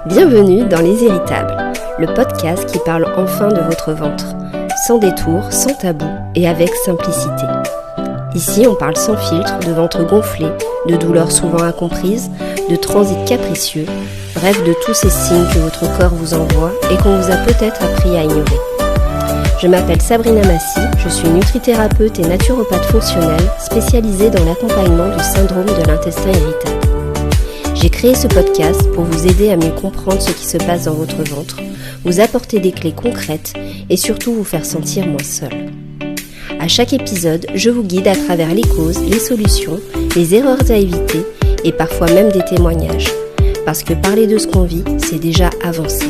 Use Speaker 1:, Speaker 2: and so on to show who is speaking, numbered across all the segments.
Speaker 1: Bienvenue dans Les Irritables, le podcast qui parle enfin de votre ventre, sans détour, sans tabou et avec simplicité. Ici, on parle sans filtre de ventre gonflé, de douleurs souvent incomprises, de transit capricieux, bref de tous ces signes que votre corps vous envoie et qu'on vous a peut-être appris à ignorer. Je m'appelle Sabrina Massy, je suis nutrithérapeute et naturopathe fonctionnelle spécialisée dans l'accompagnement du syndrome de l'intestin irritable. J'ai créé ce podcast pour vous aider à mieux comprendre ce qui se passe dans votre ventre, vous apporter des clés concrètes et surtout vous faire sentir moins seul. À chaque épisode, je vous guide à travers les causes, les solutions, les erreurs à éviter et parfois même des témoignages. Parce que parler de ce qu'on vit, c'est déjà avancer.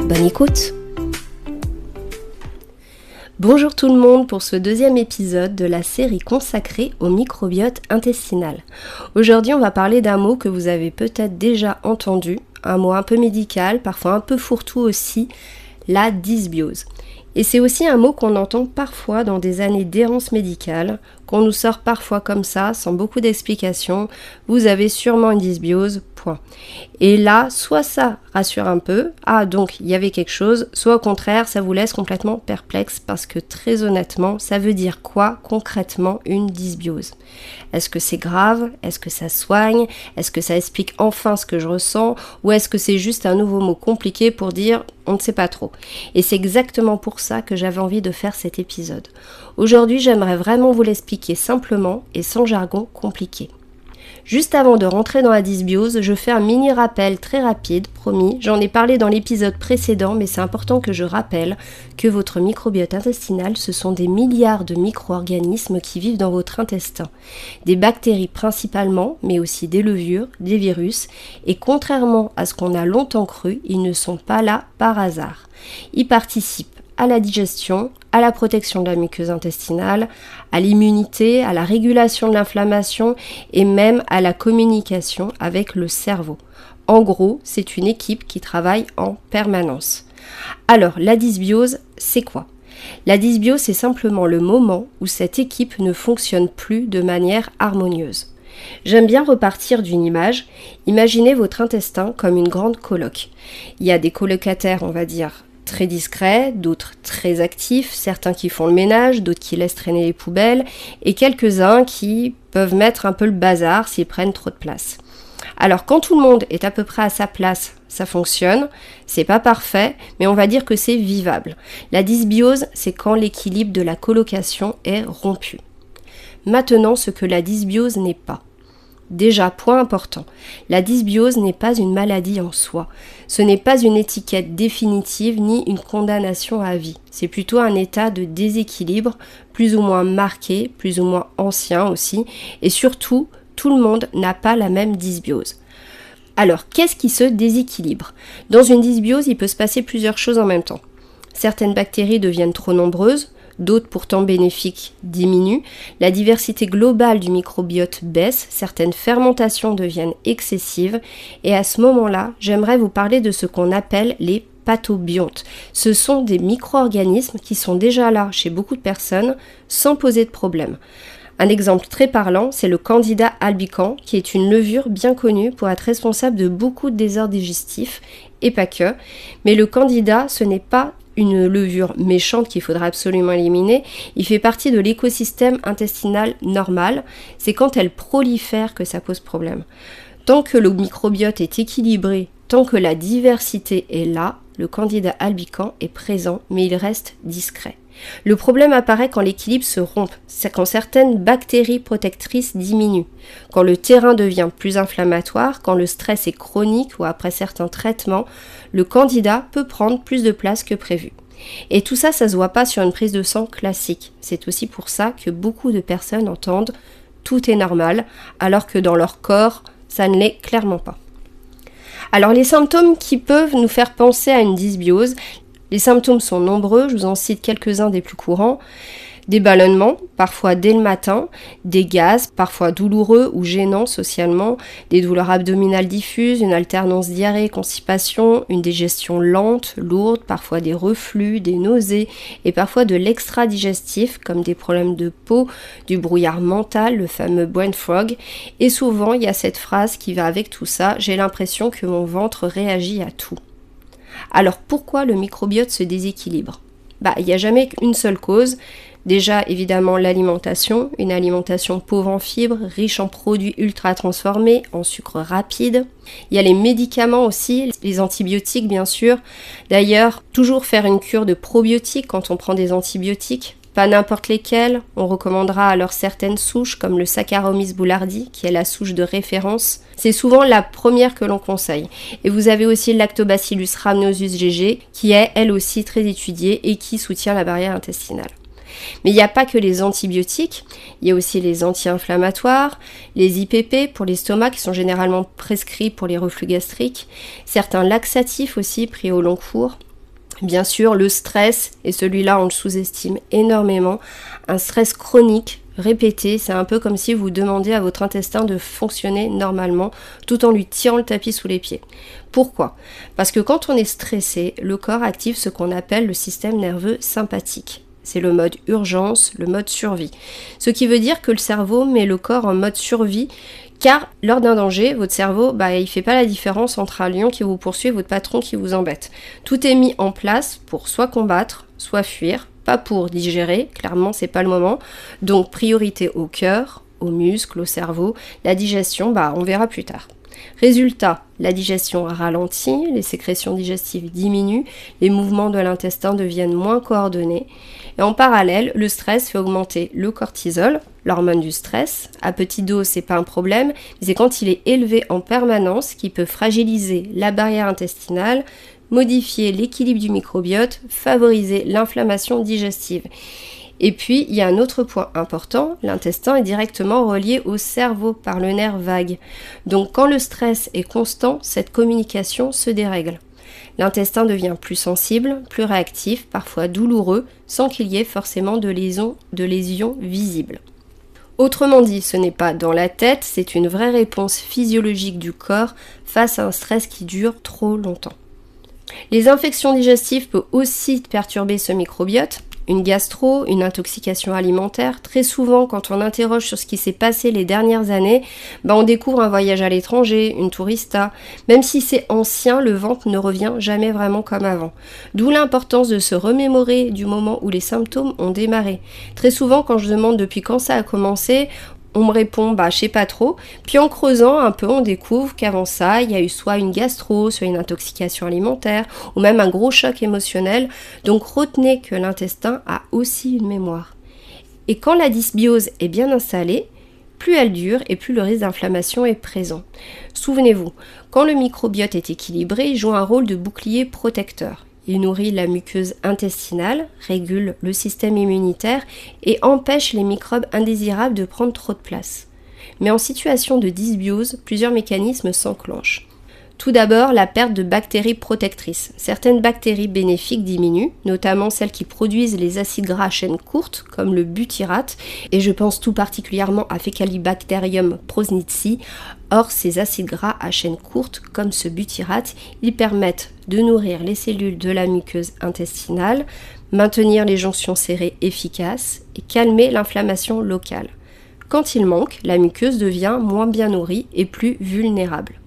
Speaker 1: Bonne écoute! Bonjour tout le monde pour ce deuxième épisode de la série consacrée au microbiote intestinal. Aujourd'hui, on va parler d'un mot que vous avez peut-être déjà entendu, un mot un peu médical, parfois un peu fourre-tout aussi, la dysbiose. Et c'est aussi un mot qu'on entend parfois dans des années d'errance médicale, qu'on nous sort parfois comme ça, sans beaucoup d'explications. Vous avez sûrement une dysbiose, point. Et là, soit ça rassure un peu, ah donc il y avait quelque chose, soit au contraire, ça vous laisse complètement perplexe parce que très honnêtement, ça veut dire quoi concrètement une dysbiose? Est-ce que c'est grave? Est-ce que ça soigne? Est-ce que ça explique enfin ce que je ressens? Ou est-ce que c'est juste un nouveau mot compliqué pour dire on ne sait pas trop? Et c'est exactement pour ça que j'avais envie de faire cet épisode. Aujourd'hui, j'aimerais vraiment vous l'expliquer simplement et sans jargon compliqué. Juste avant de rentrer dans la dysbiose, je fais un mini rappel très rapide, promis. J'en ai parlé dans l'épisode précédent, mais c'est important que je rappelle que votre microbiote intestinal, ce sont des milliards de micro-organismes qui vivent dans votre intestin. Des bactéries principalement, mais aussi des levures, des virus. Et contrairement à ce qu'on a longtemps cru, ils ne sont pas là par hasard. Ils participent à la digestion, à la protection de la muqueuse intestinale, à l'immunité, à la régulation de l'inflammation et même à la communication avec le cerveau. En gros, c'est une équipe qui travaille en permanence. Alors, la dysbiose, c'est quoi? La dysbiose, c'est simplement le moment où cette équipe ne fonctionne plus de manière harmonieuse. J'aime bien repartir d'une image. Imaginez votre intestin comme une grande coloc. Il y a des colocataires, on va dire, très discrets, d'autres très actifs, certains qui font le ménage, d'autres qui laissent traîner les poubelles, et quelques-uns qui peuvent mettre un peu le bazar s'ils prennent trop de place. Alors quand tout le monde est à peu près à sa place, ça fonctionne, c'est pas parfait, mais on va dire que c'est vivable. La dysbiose, c'est quand l'équilibre de la colocation est rompu. Maintenant, ce que la dysbiose n'est pas. Déjà, point important, la dysbiose n'est pas une maladie en soi. Ce n'est pas une étiquette définitive ni une condamnation à vie. C'est plutôt un état de déséquilibre, plus ou moins marqué, plus ou moins ancien aussi. Et surtout, tout le monde n'a pas la même dysbiose. Alors, qu'est-ce qui se déséquilibre? Dans une dysbiose, il peut se passer plusieurs choses en même temps. Certaines bactéries deviennent trop nombreuses, d'autres pourtant bénéfiques diminuent, la diversité globale du microbiote baisse, certaines fermentations deviennent excessives et à ce moment-là, j'aimerais vous parler de ce qu'on appelle les pathobiontes. Ce sont des micro-organismes qui sont déjà là chez beaucoup de personnes sans poser de problème. Un exemple très parlant, c'est le Candida albicans, qui est une levure bien connue pour être responsable de beaucoup de désordres digestifs, et pas que. Mais le Candida, ce n'est pas une levure méchante qu'il faudra absolument éliminer, il fait partie de l'écosystème intestinal normal, c'est quand elle prolifère que ça pose problème. Tant que le microbiote est équilibré, tant que la diversité est là, le Candida albicans est présent, mais il reste discret. Le problème apparaît quand l'équilibre se rompt, c'est quand certaines bactéries protectrices diminuent, quand le terrain devient plus inflammatoire, quand le stress est chronique ou après certains traitements, le candida peut prendre plus de place que prévu. Et tout ça, ça se voit pas sur une prise de sang classique. C'est aussi pour ça que beaucoup de personnes entendent « tout est normal », alors que dans leur corps, ça ne l'est clairement pas. Alors les symptômes qui peuvent nous faire penser à une dysbiose, les symptômes sont nombreux, je vous en cite quelques-uns des plus courants. Des ballonnements, parfois dès le matin, des gaz, parfois douloureux ou gênants socialement, des douleurs abdominales diffuses, une alternance diarrhée-constipation, une digestion lente, lourde, parfois des reflux, des nausées et parfois de l'extra-digestif comme des problèmes de peau, du brouillard mental, le fameux brain fog. Et souvent, il y a cette phrase qui va avec tout ça, j'ai l'impression que mon ventre réagit à tout. Alors pourquoi le microbiote se déséquilibre ? Il n'y a jamais qu'une seule cause. Déjà, évidemment, l'alimentation, une alimentation pauvre en fibres, riche en produits ultra transformés, en sucre rapide. Il y a les médicaments aussi, les antibiotiques bien sûr. D'ailleurs, toujours faire une cure de probiotiques quand on prend des antibiotiques. Pas n'importe lesquels, on recommandera alors certaines souches comme le Saccharomyces boulardii qui est la souche de référence. C'est souvent la première que l'on conseille. Et vous avez aussi le Lactobacillus rhamnosus GG qui est elle aussi très étudiée et qui soutient la barrière intestinale. Mais il n'y a pas que les antibiotiques, il y a aussi les anti-inflammatoires, les IPP pour l'estomac qui sont généralement prescrits pour les reflux gastriques, certains laxatifs aussi pris au long cours. Bien sûr, le stress, et celui-là on le sous-estime énormément, un stress chronique, répété, c'est un peu comme si vous demandiez à votre intestin de fonctionner normalement tout en lui tirant le tapis sous les pieds. Pourquoi ? Parce que quand on est stressé, le corps active ce qu'on appelle le système nerveux sympathique. C'est le mode urgence, le mode survie. Ce qui veut dire que le cerveau met le corps en mode survie car lors d'un danger, votre cerveau, il fait pas la différence entre un lion qui vous poursuit et votre patron qui vous embête. Tout est mis en place pour soit combattre, soit fuir, pas pour digérer, clairement c'est pas le moment. Donc priorité au cœur, aux muscles, au cerveau. La digestion, on verra plus tard. Résultat, la digestion ralentit, les sécrétions digestives diminuent, les mouvements de l'intestin deviennent moins coordonnés. Et en parallèle, le stress fait augmenter le cortisol, l'hormone du stress. À petite dose, c'est pas un problème, mais c'est quand il est élevé en permanence qui peut fragiliser la barrière intestinale, modifier l'équilibre du microbiote, favoriser l'inflammation digestive. Et puis, il y a un autre point important, l'intestin est directement relié au cerveau par le nerf vague. Donc quand le stress est constant, cette communication se dérègle. L'intestin devient plus sensible, plus réactif, parfois douloureux, sans qu'il y ait forcément de lésions visibles. Autrement dit, ce n'est pas dans la tête, c'est une vraie réponse physiologique du corps face à un stress qui dure trop longtemps. Les infections digestives peuvent aussi perturber ce microbiote. Une gastro, une intoxication alimentaire. Très souvent, quand on interroge sur ce qui s'est passé les dernières années, on découvre un voyage à l'étranger, une tourista. Même si c'est ancien, le ventre ne revient jamais vraiment comme avant. D'où l'importance de se remémorer du moment où les symptômes ont démarré. Très souvent, quand je demande depuis quand ça a commencé, on me répond, je sais pas trop. Puis en creusant un peu, on découvre qu'avant ça, il y a eu soit une gastro, soit une intoxication alimentaire, ou même un gros choc émotionnel. Donc retenez que l'intestin a aussi une mémoire. Et quand la dysbiose est bien installée, plus elle dure et plus le risque d'inflammation est présent. Souvenez-vous, quand le microbiote est équilibré, il joue un rôle de bouclier protecteur. Il nourrit la muqueuse intestinale, régule le système immunitaire et empêche les microbes indésirables de prendre trop de place. Mais en situation de dysbiose, plusieurs mécanismes s'enclenchent. Tout d'abord, la perte de bactéries protectrices. Certaines bactéries bénéfiques diminuent, notamment celles qui produisent les acides gras à chaîne courte, comme le butyrate, et je pense tout particulièrement à Faecalibacterium prausnitzii. Or, ces acides gras à chaîne courte, comme ce butyrate, ils permettent de nourrir les cellules de la muqueuse intestinale, maintenir les jonctions serrées efficaces et calmer l'inflammation locale. Quand il manque, la muqueuse devient moins bien nourrie et plus vulnérable.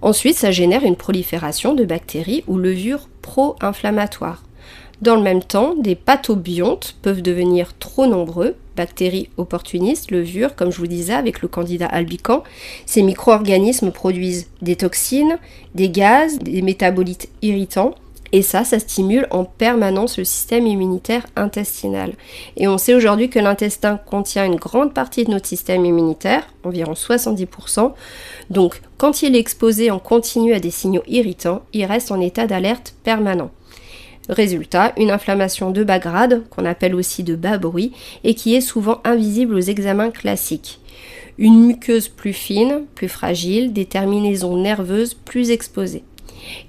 Speaker 1: Ensuite, ça génère une prolifération de bactéries ou levures pro-inflammatoires. Dans le même temps, des pathobiontes peuvent devenir trop nombreux, bactéries opportunistes, levures, comme je vous disais avec le Candida albicans. Ces micro-organismes produisent des toxines, des gaz, des métabolites irritants, et ça stimule en permanence le système immunitaire intestinal. Et on sait aujourd'hui que l'intestin contient une grande partie de notre système immunitaire, environ 70%. Donc, quand il est exposé en continu à des signaux irritants, il reste en état d'alerte permanent. Résultat, une inflammation de bas grade, qu'on appelle aussi de bas bruit, et qui est souvent invisible aux examens classiques. Une muqueuse plus fine, plus fragile, des terminaisons nerveuses plus exposées.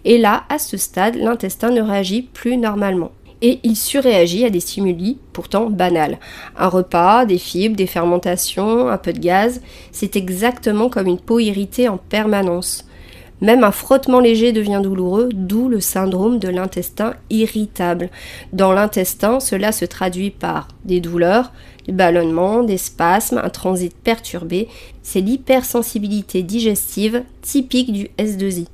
Speaker 1: Et là, à ce stade, l'intestin ne réagit plus normalement. et il surréagit à des stimuli pourtant banals. Un repas, des fibres, des fermentations, un peu de gaz, c'est exactement comme une peau irritée en permanence. Même un frottement léger devient douloureux, d'où le syndrome de l'intestin irritable. Dans l'intestin, cela se traduit par des douleurs, des ballonnements, des spasmes, un transit perturbé. C'est l'hypersensibilité digestive typique du S2I.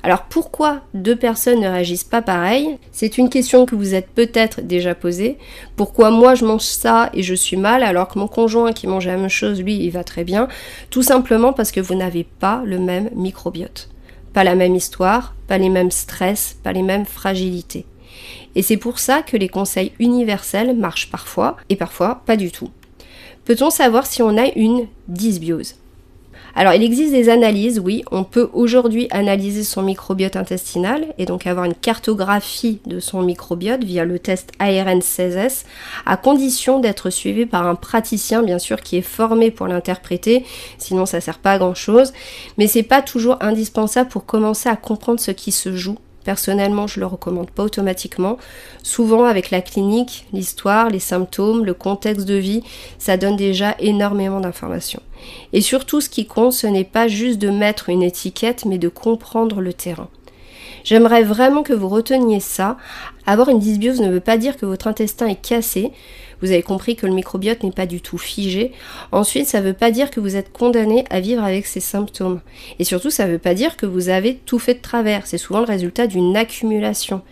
Speaker 1: Alors pourquoi deux personnes ne réagissent pas pareil ? C'est une question que vous êtes peut-être déjà posée. Pourquoi moi je mange ça et je suis mal alors que mon conjoint qui mange la même chose, lui, il va très bien ? Tout simplement parce que vous n'avez pas le même microbiote. Pas la même histoire, pas les mêmes stress, pas les mêmes fragilités. Et c'est pour ça que les conseils universels marchent parfois et parfois pas du tout. Peut-on savoir si on a une dysbiose ? Alors il existe des analyses, oui, on peut aujourd'hui analyser son microbiote intestinal et donc avoir une cartographie de son microbiote via le test ARN16S à condition d'être suivi par un praticien bien sûr qui est formé pour l'interpréter, sinon ça sert pas à grand chose, mais c'est pas toujours indispensable pour commencer à comprendre ce qui se joue. Personnellement, je le recommande pas automatiquement. Souvent, avec la clinique, l'histoire, les symptômes, le contexte de vie, ça donne déjà énormément d'informations. Et surtout, ce qui compte, ce n'est pas juste de mettre une étiquette, mais de comprendre le terrain. J'aimerais vraiment que vous reteniez ça. Avoir une dysbiose ne veut pas dire que votre intestin est cassé. Vous avez compris que le microbiote n'est pas du tout figé. Ensuite, ça ne veut pas dire que vous êtes condamné à vivre avec ces symptômes. Et surtout, ça ne veut pas dire que vous avez tout fait de travers. C'est souvent le résultat d'une accumulation.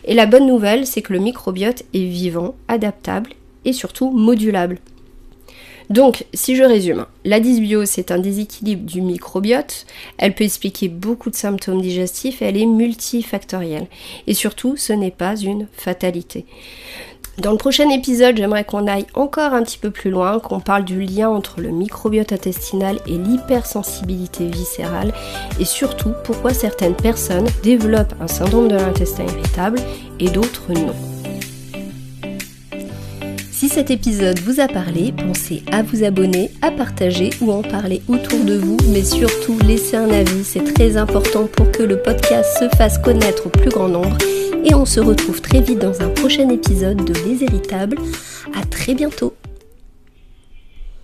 Speaker 1: Et la bonne nouvelle, c'est que le microbiote est vivant, adaptable et surtout modulable. Donc, si je résume, la dysbiose, c'est un déséquilibre du microbiote, elle peut expliquer beaucoup de symptômes digestifs et elle est multifactorielle. Et surtout, ce n'est pas une fatalité. Dans le prochain épisode, j'aimerais qu'on aille encore un petit peu plus loin, qu'on parle du lien entre le microbiote intestinal et l'hypersensibilité viscérale et surtout pourquoi certaines personnes développent un syndrome de l'intestin irritable et d'autres non. Si cet épisode vous a parlé, pensez à vous abonner, à partager ou en parler autour de vous, mais surtout laissez un avis, c'est très important pour que le podcast se fasse connaître au plus grand nombre. Et on se retrouve très vite dans un prochain épisode de Les Héritables. À très bientôt.